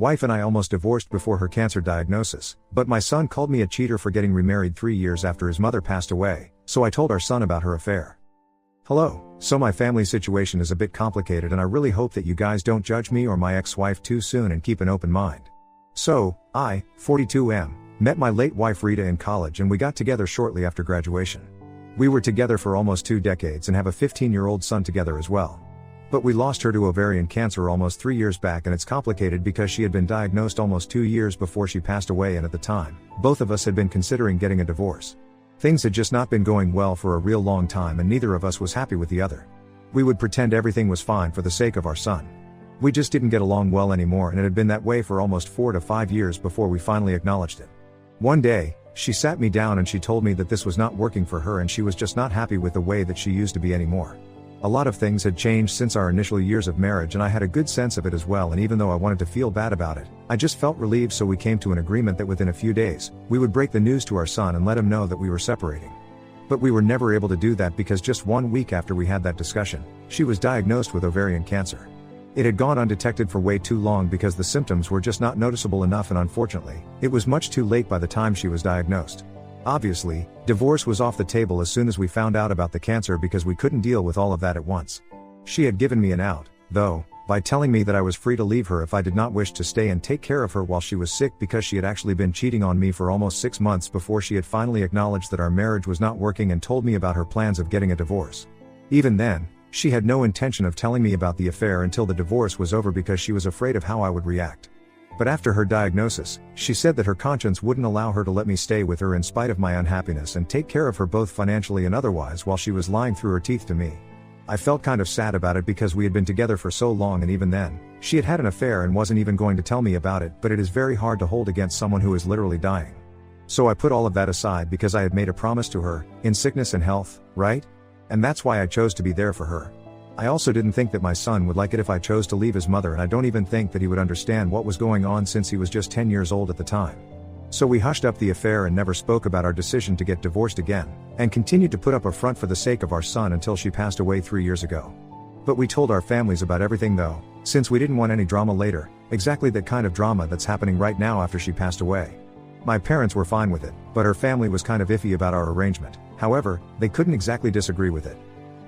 wife and I almost divorced before her cancer diagnosis, but my son called me a cheater for getting remarried 3 years after his mother passed away, so I told our son about her affair. Hello, so my family situation is a bit complicated and I really hope that you guys don't judge me or my ex-wife too soon and keep an open mind. So, I, 42M, met my late wife Rita in college and we got together shortly after graduation. We were together for almost 2 decades and have a 15-year-old son together as well. But we lost her to ovarian cancer almost 3 years back, and it's complicated because she had been diagnosed almost 2 years before she passed away, and at the time, both of us had been considering getting a divorce. Things had just not been going well for a real long time and neither of us was happy with the other. We would pretend everything was fine for the sake of our son. We just didn't get along well anymore, and it had been that way for almost 4 to 5 years before we finally acknowledged it. One day, she sat me down and she told me that this was not working for her and she was just not happy with the way that she used to be anymore. A lot of things had changed since our initial years of marriage and I had a good sense of it as well, and even though I wanted to feel bad about it, I just felt relieved, so we came to an agreement that within a few days, we would break the news to our son and let him know that we were separating. But we were never able to do that because just 1 week after we had that discussion, she was diagnosed with ovarian cancer. It had gone undetected for way too long because the symptoms were just not noticeable enough, and unfortunately, it was much too late by the time she was diagnosed. Obviously, divorce was off the table as soon as we found out about the cancer because we couldn't deal with all of that at once. She had given me an out, though, by telling me that I was free to leave her if I did not wish to stay and take care of her while she was sick, because she had actually been cheating on me for almost 6 months before she had finally acknowledged that our marriage was not working and told me about her plans of getting a divorce. Even then, she had no intention of telling me about the affair until the divorce was over because she was afraid of how I would react. But after her diagnosis, she said that her conscience wouldn't allow her to let me stay with her in spite of my unhappiness and take care of her both financially and otherwise while she was lying through her teeth to me. I felt kind of sad about it because we had been together for so long, and even then, she had had an affair and wasn't even going to tell me about it, but it is very hard to hold against someone who is literally dying. So I put all of that aside because I had made a promise to her, in sickness and health, right? And that's why I chose to be there for her. I also didn't think that my son would like it if I chose to leave his mother, and I don't even think that he would understand what was going on since he was just 10 years old at the time. So we hushed up the affair and never spoke about our decision to get divorced again, and continued to put up a front for the sake of our son until she passed away 3 years ago. But we told our families about everything though, since we didn't want any drama later, exactly that kind of drama that's happening right now after she passed away. My parents were fine with it, but her family was kind of iffy about our arrangement. However, they couldn't exactly disagree with it.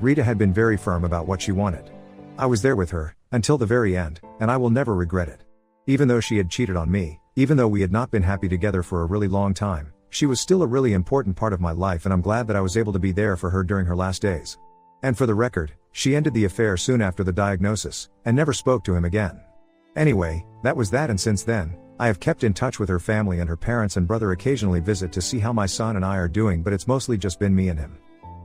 Rita had been very firm about what she wanted. I was there with her, until the very end, and I will never regret it. Even though she had cheated on me, even though we had not been happy together for a really long time, she was still a really important part of my life, and I'm glad that I was able to be there for her during her last days. And for the record, she ended the affair soon after the diagnosis, and never spoke to him again. Anyway, that was that, and since then, I have kept in touch with her family, and her parents and brother occasionally visit to see how my son and I are doing, but it's mostly just been me and him.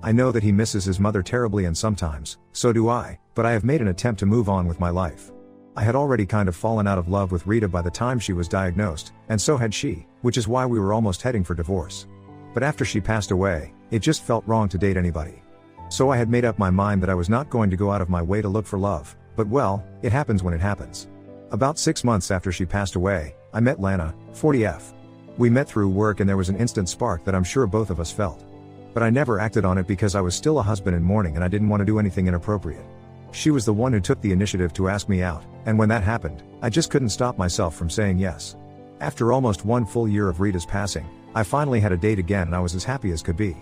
I know that he misses his mother terribly, and sometimes, so do I, but I have made an attempt to move on with my life. I had already kind of fallen out of love with Rita by the time she was diagnosed, and so had she, which is why we were almost heading for divorce. But after she passed away, it just felt wrong to date anybody. So I had made up my mind that I was not going to go out of my way to look for love, but well, it happens when it happens. About 6 months after she passed away, I met Lana, 40F. We met through work and there was an instant spark that I'm sure both of us felt. But I never acted on it because I was still a husband in mourning and I didn't want to do anything inappropriate. She was the one who took the initiative to ask me out, and when that happened, I just couldn't stop myself from saying yes. After almost 1 full year of Rita's passing, I finally had a date again and I was as happy as could be.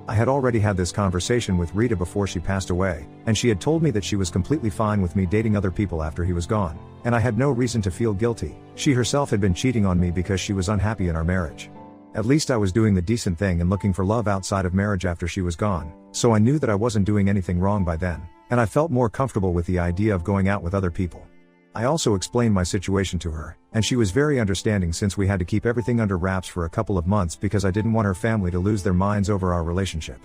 I had already had this conversation with Rita before she passed away, and she had told me that she was completely fine with me dating other people after he was gone, and I had no reason to feel guilty. She herself had been cheating on me because she was unhappy in our marriage. At least I was doing the decent thing and looking for love outside of marriage after she was gone, so I knew that I wasn't doing anything wrong by then, and I felt more comfortable with the idea of going out with other people. I also explained my situation to her, and she was very understanding since we had to keep everything under wraps for a couple of months because I didn't want her family to lose their minds over our relationship.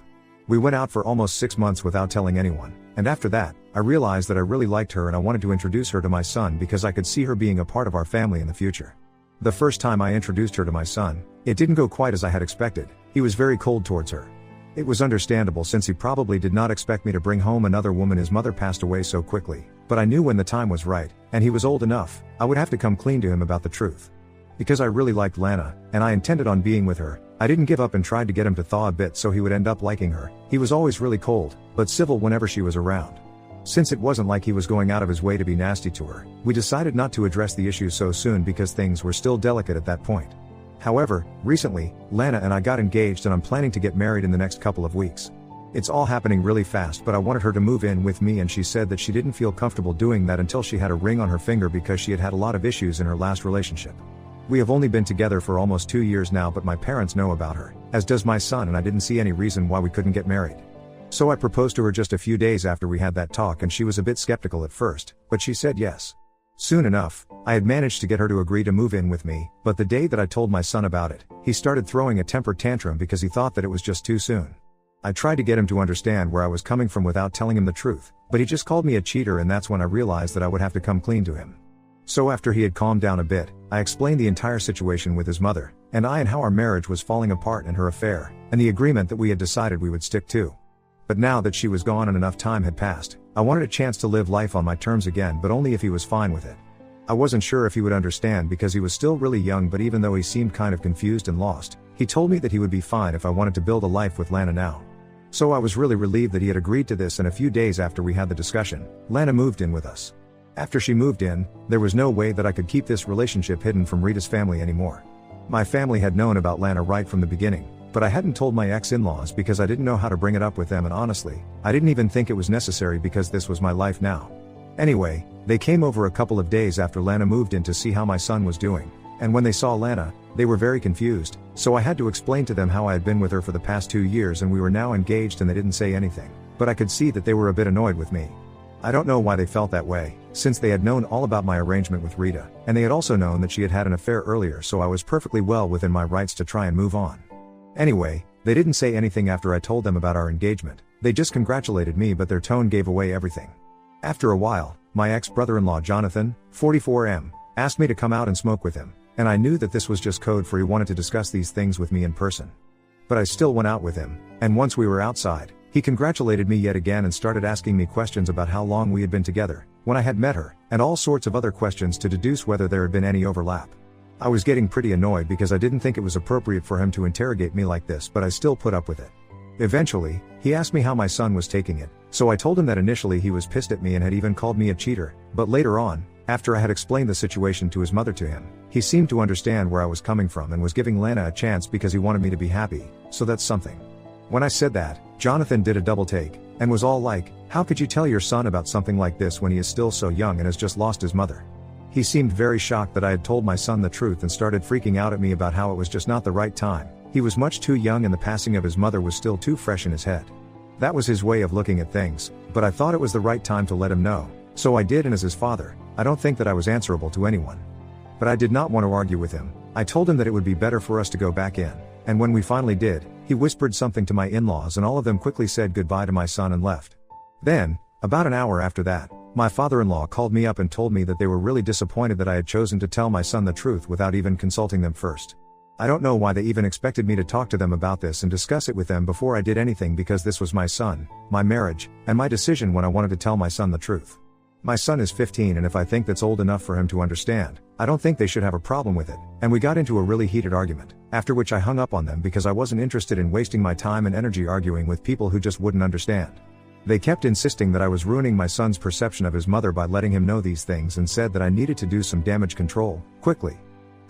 We went out for almost 6 months without telling anyone, and after that, I realized that I really liked her and I wanted to introduce her to my son because I could see her being a part of our family in the future. The first time I introduced her to my son, it didn't go quite as I had expected. He was very cold towards her. It was understandable since he probably did not expect me to bring home another woman. His mother passed away so quickly, but I knew when the time was right, and he was old enough, I would have to come clean to him about the truth. Because I really liked Lana, and I intended on being with her, I didn't give up and tried to get him to thaw a bit so he would end up liking her. He was always really cold, but civil whenever she was around. Since it wasn't like he was going out of his way to be nasty to her, we decided not to address the issue so soon because things were still delicate at that point. However, recently, Lana and I got engaged and I'm planning to get married in the next couple of weeks. It's all happening really fast, but I wanted her to move in with me and she said that she didn't feel comfortable doing that until she had a ring on her finger because she had had a lot of issues in her last relationship. We have only been together for almost 2 years now, but my parents know about her, as does my son, and I didn't see any reason why we couldn't get married. So I proposed to her just a few days after we had that talk, and she was a bit skeptical at first, but she said yes. Soon enough, I had managed to get her to agree to move in with me, but the day that I told my son about it, he started throwing a temper tantrum because he thought that it was just too soon. I tried to get him to understand where I was coming from without telling him the truth, but he just called me a cheater, and that's when I realized that I would have to come clean to him. So after he had calmed down a bit, I explained the entire situation with his mother, and how our marriage was falling apart and her affair, and the agreement that we had decided we would stick to. But now that she was gone and enough time had passed, I wanted a chance to live life on my terms again, but only if he was fine with it. I wasn't sure if he would understand because he was still really young, but even though he seemed kind of confused and lost, he told me that he would be fine if I wanted to build a life with Lana now. So I was really relieved that he had agreed to this, and a few days after we had the discussion, Lana moved in with us. After she moved in, there was no way that I could keep this relationship hidden from Rita's family anymore. My family had known about Lana right from the beginning, but I hadn't told my ex-in-laws because I didn't know how to bring it up with them, and honestly, I didn't even think it was necessary because this was my life now. Anyway, they came over a couple of days after Lana moved in to see how my son was doing, and when they saw Lana, they were very confused, so I had to explain to them how I had been with her for the past 2 years and we were now engaged, and they didn't say anything, but I could see that they were a bit annoyed with me. I don't know why they felt that way, since they had known all about my arrangement with Rita, and they had also known that she had had an affair earlier, so I was perfectly well within my rights to try and move on. Anyway, they didn't say anything after I told them about our engagement, they just congratulated me, but their tone gave away everything. After a while, my ex-brother-in-law Jonathan, 44M, asked me to come out and smoke with him, and I knew that this was just code for he wanted to discuss these things with me in person. But I still went out with him, and once we were outside, he congratulated me yet again and started asking me questions about how long we had been together, when I had met her, and all sorts of other questions to deduce whether there had been any overlap. I was getting pretty annoyed because I didn't think it was appropriate for him to interrogate me like this, but I still put up with it. Eventually, he asked me how my son was taking it, so I told him that initially he was pissed at me and had even called me a cheater, but later on, after I had explained the situation to his mother to him, he seemed to understand where I was coming from and was giving Lana a chance because he wanted me to be happy, so that's something. When I said that, Jonathan did a double take, and was all like, "How could you tell your son about something like this when he is still so young and has just lost his mother?" He seemed very shocked that I had told my son the truth and started freaking out at me about how it was just not the right time. He was much too young and the passing of his mother was still too fresh in his head. That was his way of looking at things, but I thought it was the right time to let him know, so I did, and as his father, I don't think that I was answerable to anyone. But I did not want to argue with him. I told him that it would be better for us to go back in, and when we finally did, he whispered something to my in-laws and all of them quickly said goodbye to my son and left. Then, about an hour after that, my father-in-law called me up and told me that they were really disappointed that I had chosen to tell my son the truth without even consulting them first. I don't know why they even expected me to talk to them about this and discuss it with them before I did anything, because this was my son, my marriage, and my decision when I wanted to tell my son the truth. My son is 15, and if I think that's old enough for him to understand, I don't think they should have a problem with it, and we got into a really heated argument, after which I hung up on them because I wasn't interested in wasting my time and energy arguing with people who just wouldn't understand. They kept insisting that I was ruining my son's perception of his mother by letting him know these things and said that I needed to do some damage control, quickly.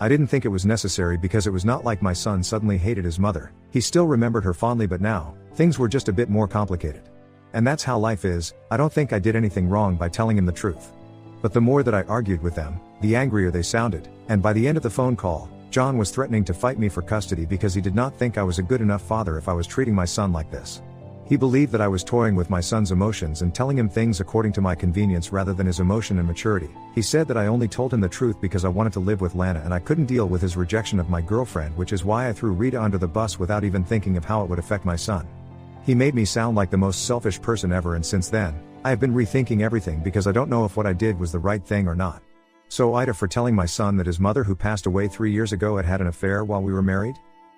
I didn't think it was necessary because it was not like my son suddenly hated his mother, he still remembered her fondly, but now, things were just a bit more complicated. And that's how life is. I don't think I did anything wrong by telling him the truth. But the more that I argued with them, the angrier they sounded, and by the end of the phone call, John was threatening to fight me for custody because he did not think I was a good enough father if I was treating my son like this. He believed that I was toying with my son's emotions and telling him things according to my convenience rather than his emotion and maturity. He said that I only told him the truth because I wanted to live with Lana and I couldn't deal with his rejection of my girlfriend, which is why I threw Rita under the bus without even thinking of how it would affect my son. He made me sound like the most selfish person ever, and since then, I have been rethinking everything because I don't know if what I did was the right thing or not. So Ida for telling my son that his mother, who passed away 3 years ago, had an affair while we were married?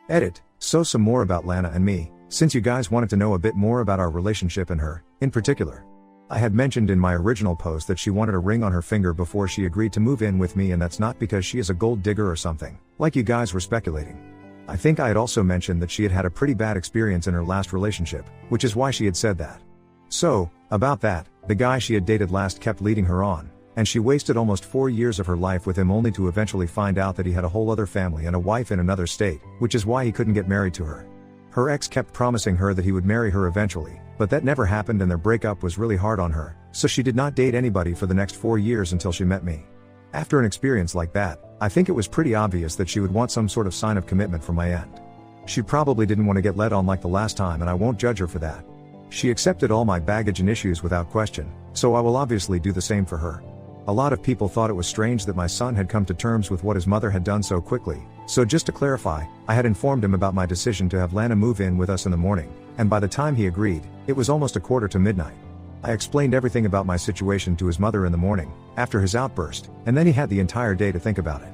Edit. So some more about Lana and me, since you guys wanted to know a bit more about our relationship and her, in particular. I had mentioned in my original post that she wanted a ring on her finger before she agreed to move in with me, and that's not because she is a gold digger or something, like you guys were speculating. I think I had also mentioned that she had had a pretty bad experience in her last relationship, which is why she had said that. So, about that, the guy she had dated last kept leading her on, and she wasted almost 4 years of her life with him only to eventually find out that he had a whole other family and a wife in another state, which is why he couldn't get married to her. Her ex kept promising her that he would marry her eventually, but that never happened and their breakup was really hard on her, so she did not date anybody for the next 4 years until she met me. After an experience like that, I think it was pretty obvious that she would want some sort of sign of commitment from my end. She probably didn't want to get led on like the last time, and I won't judge her for that. She accepted all my baggage and issues without question, so I will obviously do the same for her. A lot of people thought it was strange that my son had come to terms with what his mother had done so quickly, so just to clarify, I had informed him about my decision to have Lana move in with us in the morning, and by the time he agreed, it was almost 1:45. I explained everything about my situation to his mother in the morning, after his outburst, and then he had the entire day to think about it.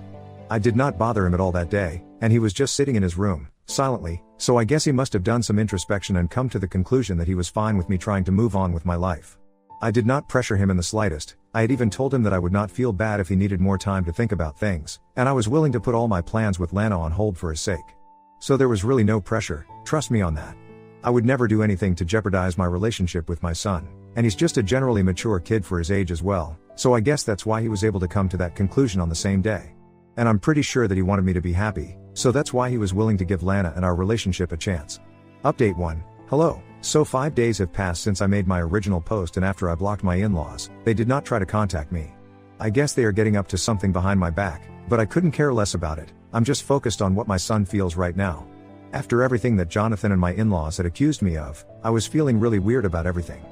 I did not bother him at all that day, and he was just sitting in his room, silently, so I guess he must have done some introspection and come to the conclusion that he was fine with me trying to move on with my life. I did not pressure him in the slightest. I had even told him that I would not feel bad if he needed more time to think about things, and I was willing to put all my plans with Lana on hold for his sake. So there was really no pressure, trust me on that. I would never do anything to jeopardize my relationship with my son, and he's just a generally mature kid for his age as well, so I guess that's why he was able to come to that conclusion on the same day. And I'm pretty sure that he wanted me to be happy, so that's why he was willing to give Lana and our relationship a chance. Update 1. Hello. So 5 days have passed since I made my original post, and after I blocked my in-laws, they did not try to contact me. I guess they are getting up to something behind my back, but I couldn't care less about it. I'm just focused on what my son feels right now. After everything that Jonathan and my in-laws had accused me of, I was feeling really weird about everything.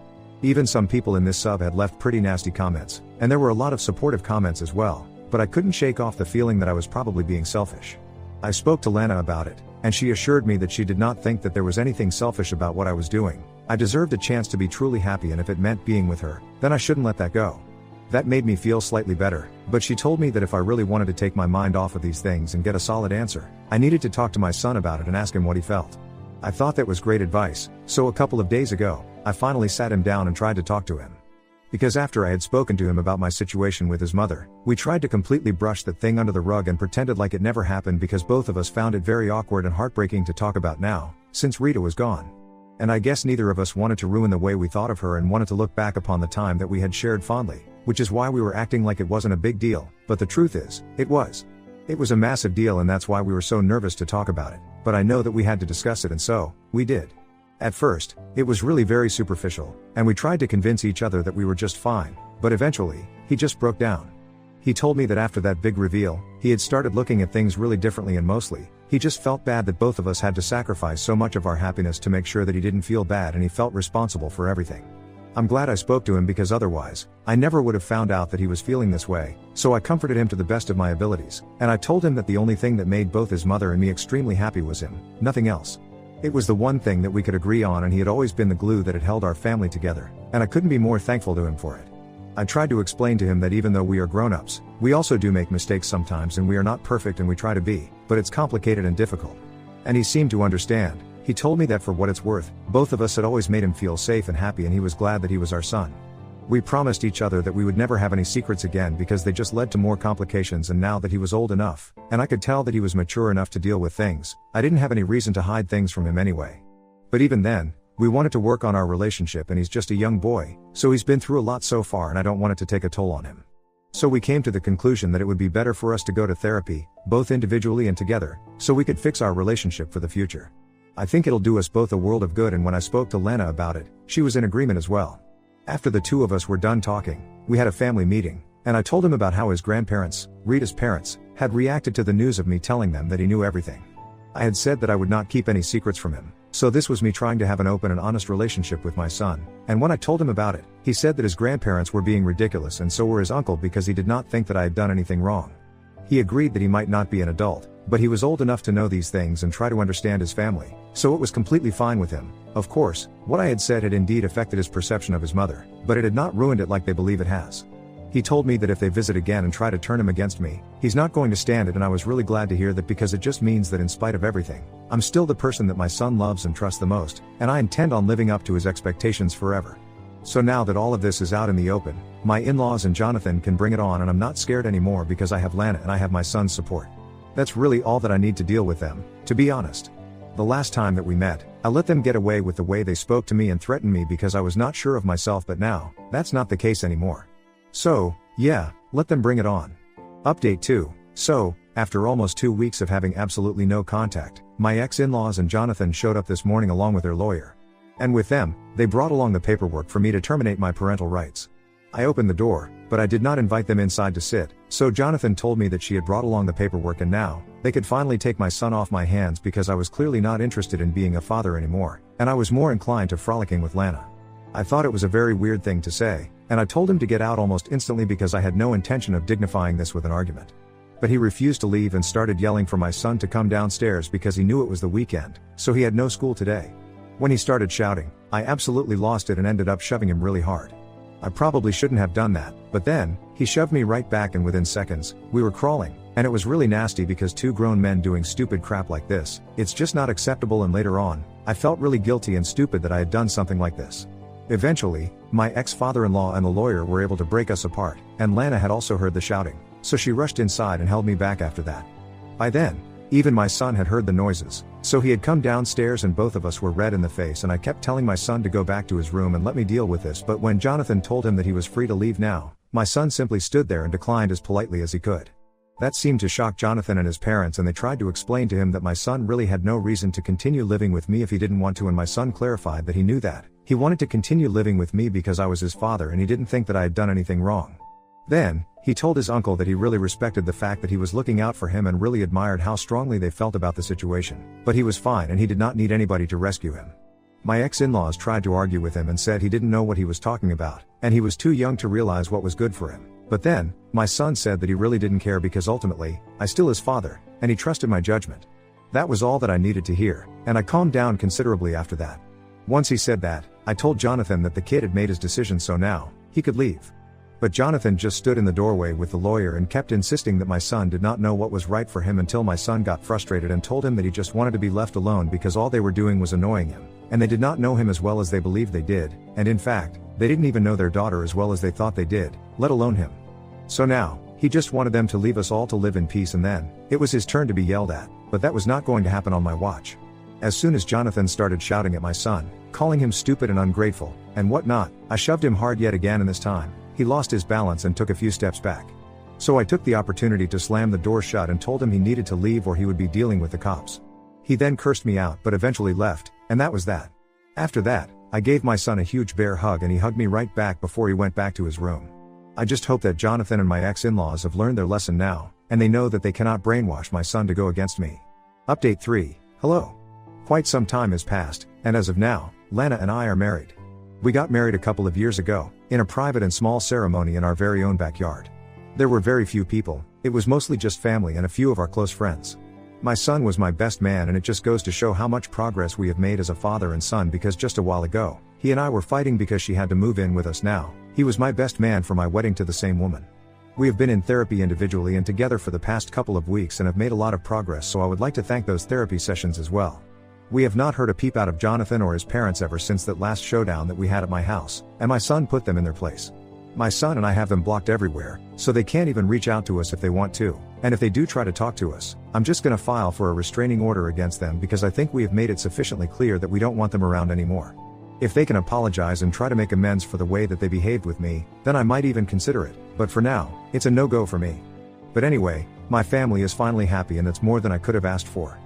Even some people in this sub had left pretty nasty comments, and there were a lot of supportive comments as well, but I couldn't shake off the feeling that I was probably being selfish. I spoke to Lana about it, and she assured me that she did not think that there was anything selfish about what I was doing. I deserved a chance to be truly happy, and if it meant being with her, then I shouldn't let that go. That made me feel slightly better, but she told me that if I really wanted to take my mind off of these things and get a solid answer, I needed to talk to my son about it and ask him what he felt. I thought that was great advice, so a couple of days ago, I finally sat him down and tried to talk to him. Because after I had spoken to him about my situation with his mother, we tried to completely brush that thing under the rug and pretended like it never happened, because both of us found it very awkward and heartbreaking to talk about now, since Rita was gone. And I guess neither of us wanted to ruin the way we thought of her and wanted to look back upon the time that we had shared fondly, which is why we were acting like it wasn't a big deal, but the truth is, it was. It was a massive deal, and that's why we were so nervous to talk about it, but I know that we had to discuss it, and so, we did. At first, it was really very superficial, and we tried to convince each other that we were just fine, but eventually, he just broke down. He told me that after that big reveal, he had started looking at things really differently, and mostly, he just felt bad that both of us had to sacrifice so much of our happiness to make sure that he didn't feel bad, and he felt responsible for everything. I'm glad I spoke to him, because otherwise, I never would have found out that he was feeling this way, so I comforted him to the best of my abilities, and I told him that the only thing that made both his mother and me extremely happy was him, nothing else. It was the one thing that we could agree on, and he had always been the glue that had held our family together, and I couldn't be more thankful to him for it. I tried to explain to him that even though we are grown-ups, we also do make mistakes sometimes, and we are not perfect, and we try to be, but it's complicated and difficult. And he seemed to understand. He told me that for what it's worth, both of us had always made him feel safe and happy, and he was glad that he was our son. We promised each other that we would never have any secrets again, because they just led to more complications, and now that he was old enough, and I could tell that he was mature enough to deal with things, I didn't have any reason to hide things from him anyway. But even then, we wanted to work on our relationship, and he's just a young boy, so he's been through a lot so far, and I don't want it to take a toll on him. So we came to the conclusion that it would be better for us to go to therapy, both individually and together, so we could fix our relationship for the future. I think it'll do us both a world of good, and when I spoke to Lana about it, she was in agreement as well. After the two of us were done talking, we had a family meeting, and I told him about how his grandparents, Rita's parents, had reacted to the news of me telling them that he knew everything. I had said that I would not keep any secrets from him, so this was me trying to have an open and honest relationship with my son, and when I told him about it, he said that his grandparents were being ridiculous, and so were his uncle, because he did not think that I had done anything wrong. He agreed that he might not be an adult, but he was old enough to know these things and try to understand his family, so it was completely fine with him. Of course, what I had said had indeed affected his perception of his mother, but it had not ruined it like they believe it has. He told me that if they visit again and try to turn him against me, he's not going to stand it, and I was really glad to hear that, because it just means that in spite of everything, I'm still the person that my son loves and trusts the most, and I intend on living up to his expectations forever. So now that all of this is out in the open, my in-laws and Jonathan can bring it on, and I'm not scared anymore, because I have Lana and I have my son's support. That's really all that I need to deal with them, to be honest. The last time that we met, I let them get away with the way they spoke to me and threatened me because I was not sure of myself, but now, that's not the case anymore. So, yeah, let them bring it on. Update 2. So, after almost 2 weeks of having absolutely no contact, my ex-in-laws and Jonathan showed up this morning along with their lawyer. And with them, they brought along the paperwork for me to terminate my parental rights. I opened the door, but I did not invite them inside to sit, so Jonathan told me that she had brought along the paperwork and now, they could finally take my son off my hands because I was clearly not interested in being a father anymore, and I was more inclined to frolicking with Lana. I thought it was a very weird thing to say, and I told him to get out almost instantly because I had no intention of dignifying this with an argument. But he refused to leave and started yelling for my son to come downstairs because he knew it was the weekend, so he had no school today. When he started shouting, I absolutely lost it and ended up shoving him really hard. I probably shouldn't have done that, but then, he shoved me right back and within seconds, we were crawling, and it was really nasty because two grown men doing stupid crap like this, it's just not acceptable, and later on, I felt really guilty and stupid that I had done something like this. Eventually, my ex-father-in-law and the lawyer were able to break us apart, and Lana had also heard the shouting, so she rushed inside and held me back after that. By then, even my son had heard the noises, so he had come downstairs and both of us were red in the face, and I kept telling my son to go back to his room and let me deal with this, but when Jonathan told him that he was free to leave now, my son simply stood there and declined as politely as he could. That seemed to shock Jonathan and his parents, and they tried to explain to him that my son really had no reason to continue living with me if he didn't want to, and my son clarified that he knew that. He wanted to continue living with me because I was his father and he didn't think that I had done anything wrong. Then, he told his uncle that he really respected the fact that he was looking out for him and really admired how strongly they felt about the situation, but he was fine and he did not need anybody to rescue him. My ex-in-laws tried to argue with him and said he didn't know what he was talking about, and he was too young to realize what was good for him. But then, my son said that he really didn't care because ultimately, I still his father, and he trusted my judgment. That was all that I needed to hear, and I calmed down considerably after that. Once he said that, I told Jonathan that the kid had made his decision, so now, he could leave. But Jonathan just stood in the doorway with the lawyer and kept insisting that my son did not know what was right for him, until my son got frustrated and told him that he just wanted to be left alone because all they were doing was annoying him, and they did not know him as well as they believed they did, and in fact, they didn't even know their daughter as well as they thought they did, let alone him. So now, he just wanted them to leave us all to live in peace, and then, it was his turn to be yelled at, but that was not going to happen on my watch. As soon as Jonathan started shouting at my son, calling him stupid and ungrateful, and whatnot, I shoved him hard yet again, and this time, he lost his balance and took a few steps back. So I took the opportunity to slam the door shut and told him he needed to leave or he would be dealing with the cops. He then cursed me out but eventually left, and that was that. After that, I gave my son a huge bear hug and he hugged me right back before he went back to his room. I just hope that Jonathan and my ex-in-laws have learned their lesson now, and they know that they cannot brainwash my son to go against me. Update 3. Hello. Quite some time has passed, and as of now, Lana and I are married. We got married a couple of years ago, in a private and small ceremony in our very own backyard. There were very few people, it was mostly just family and a few of our close friends. My son was my best man, and it just goes to show how much progress we have made as a father and son, because just a while ago, he and I were fighting because she had to move in with us. Now, he was my best man for my wedding to the same woman. We have been in therapy individually and together for the past couple of weeks and have made a lot of progress, so I would like to thank those therapy sessions as well. We have not heard a peep out of Jonathan or his parents ever since that last showdown that we had at my house, and my son put them in their place. My son and I have them blocked everywhere, so they can't even reach out to us if they want to, and if they do try to talk to us, I'm just gonna file for a restraining order against them because I think we have made it sufficiently clear that we don't want them around anymore. If they can apologize and try to make amends for the way that they behaved with me, then I might even consider it, but for now, it's a no-go for me. But anyway, my family is finally happy, and that's more than I could have asked for.